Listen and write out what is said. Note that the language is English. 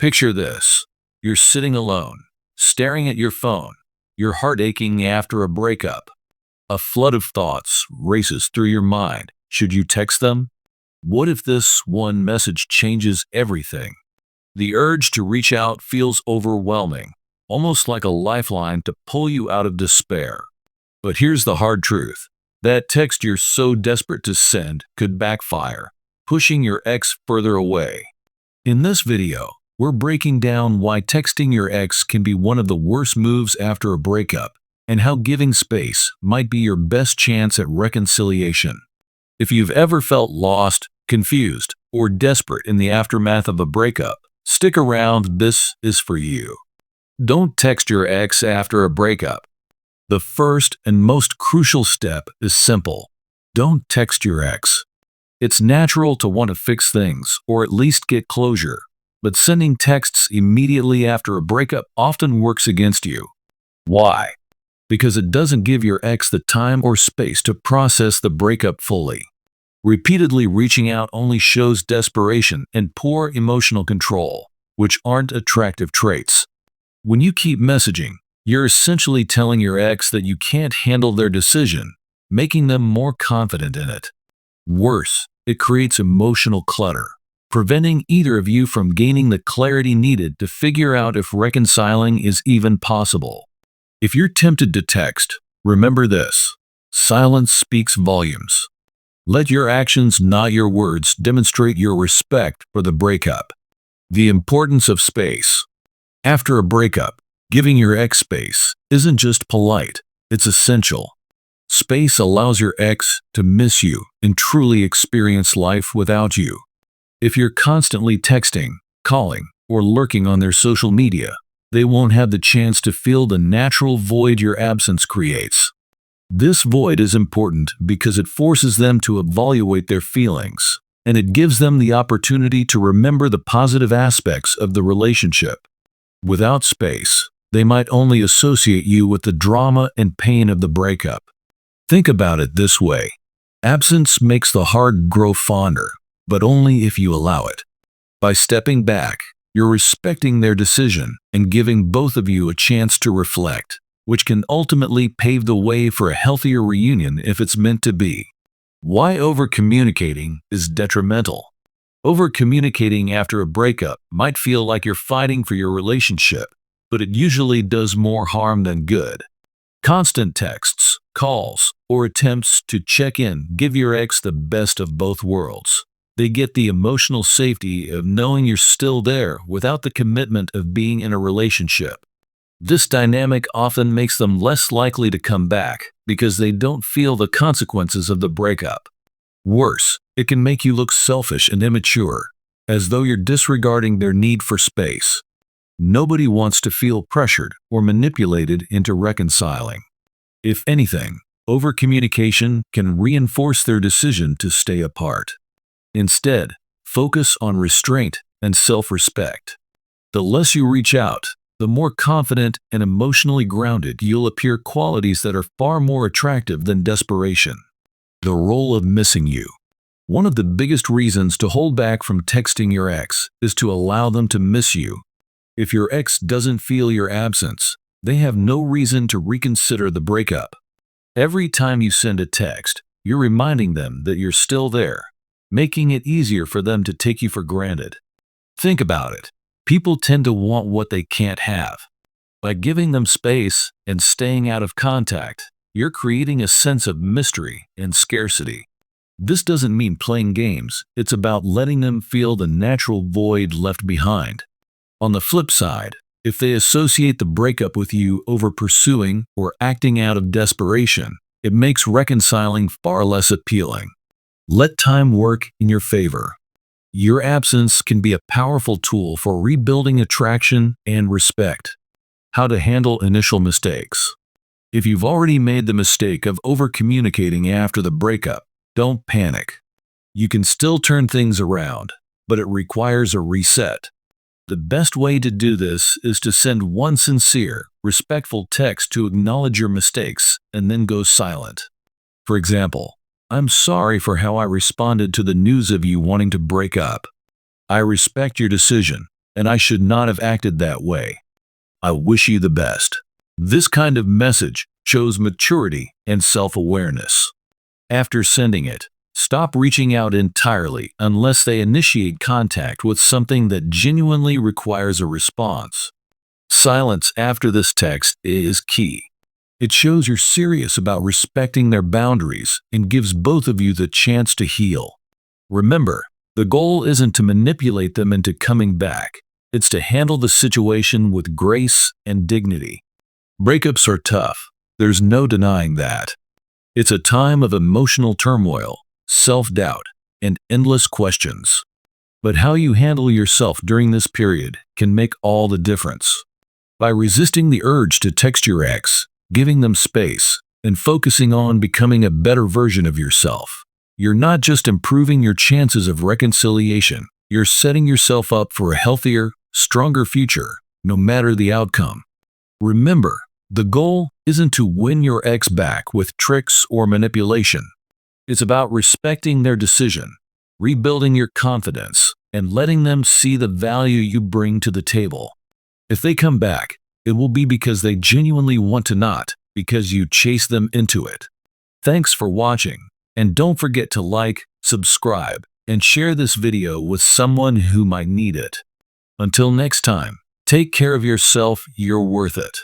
Picture this. You're sitting alone, staring at your phone, your heart aching after a breakup. A flood of thoughts races through your mind. Should you text them? What if this one message changes everything? The urge to reach out feels overwhelming, almost like a lifeline to pull you out of despair. But here's the hard truth. That text you're so desperate to send could backfire, pushing your ex further away. In this video, we're breaking down why texting your ex can be one of the worst moves after a breakup, and how giving space might be your best chance at reconciliation. If you've ever felt lost, confused, or desperate in the aftermath of a breakup, stick around, this is for you. Don't text your ex after a breakup. The first and most crucial step is simple. Don't text your ex. It's natural to want to fix things, or at least get closure, but sending texts immediately after a breakup often works against you. Why? Because it doesn't give your ex the time or space to process the breakup fully. Repeatedly reaching out only shows desperation and poor emotional control, which aren't attractive traits. When you keep messaging, you're essentially telling your ex that you can't handle their decision, making them more confident in it. Worse, it creates emotional clutter, preventing either of you from gaining the clarity needed to figure out if reconciling is even possible. If you're tempted to text, remember this: silence speaks volumes. Let your actions, not your words, demonstrate your respect for the breakup. The importance of space. After a breakup, giving your ex space isn't just polite, it's essential. Space allows your ex to miss you and truly experience life without you. If you're constantly texting, calling, or lurking on their social media, they won't have the chance to feel the natural void your absence creates. This void is important because it forces them to evaluate their feelings, and it gives them the opportunity to remember the positive aspects of the relationship. Without space, they might only associate you with the drama and pain of the breakup. Think about it this way. Absence makes the heart grow fonder, but only if you allow it. By stepping back, you're respecting their decision and giving both of you a chance to reflect, which can ultimately pave the way for a healthier reunion if it's meant to be. Why over-communicating is detrimental. Over-communicating after a breakup might feel like you're fighting for your relationship, but it usually does more harm than good. Constant texts, calls, or attempts to check in give your ex the best of both worlds. They get the emotional safety of knowing you're still there without the commitment of being in a relationship. This dynamic often makes them less likely to come back because they don't feel the consequences of the breakup. Worse, it can make you look selfish and immature, as though you're disregarding their need for space. Nobody wants to feel pressured or manipulated into reconciling. If anything, over-communication can reinforce their decision to stay apart. Instead, focus on restraint and self-respect. The less you reach out, the more confident and emotionally grounded you'll appear, qualities that are far more attractive than desperation. The role of missing you. One of the biggest reasons to hold back from texting your ex is to allow them to miss you. If your ex doesn't feel your absence, they have no reason to reconsider the breakup. Every time you send a text, you're reminding them that you're still there, making it easier for them to take you for granted. Think about it. People tend to want what they can't have. By giving them space and staying out of contact, you're creating a sense of mystery and scarcity. This doesn't mean playing games, it's about letting them feel the natural void left behind. On the flip side, if they associate the breakup with you over pursuing or acting out of desperation, it makes reconciling far less appealing. Let time work in your favor. Your absence can be a powerful tool for rebuilding attraction and respect. How to handle initial mistakes. If you've already made the mistake of over-communicating after the breakup, don't panic. You can still turn things around, but it requires a reset. The best way to do this is to send one sincere, respectful text to acknowledge your mistakes and then go silent. For example, "I'm sorry for how I responded to the news of you wanting to break up. I respect your decision, and I should not have acted that way. I wish you the best. This kind of message shows maturity and self-awareness. After sending it, stop reaching out entirely unless they initiate contact with something that genuinely requires a response. Silence after this text is key. It shows you're serious about respecting their boundaries and gives both of you the chance to heal. Remember, the goal isn't to manipulate them into coming back. It's to handle the situation with grace and dignity. Breakups are tough. There's no denying that. It's a time of emotional turmoil, self-doubt, and endless questions. But how you handle yourself during this period can make all the difference. By resisting the urge to text your ex, giving them space, and focusing on becoming a better version of yourself, you're not just improving your chances of reconciliation, you're setting yourself up for a healthier, stronger future, no matter the outcome. Remember, the goal isn't to win your ex back with tricks or manipulation. It's about respecting their decision, rebuilding your confidence, and letting them see the value you bring to the table. If they come back, it will be because they genuinely want to, not because you chase them into it. Thanks for watching, and don't forget to like, subscribe, and share this video with someone who might need it. Until next time, take care of yourself, you're worth it.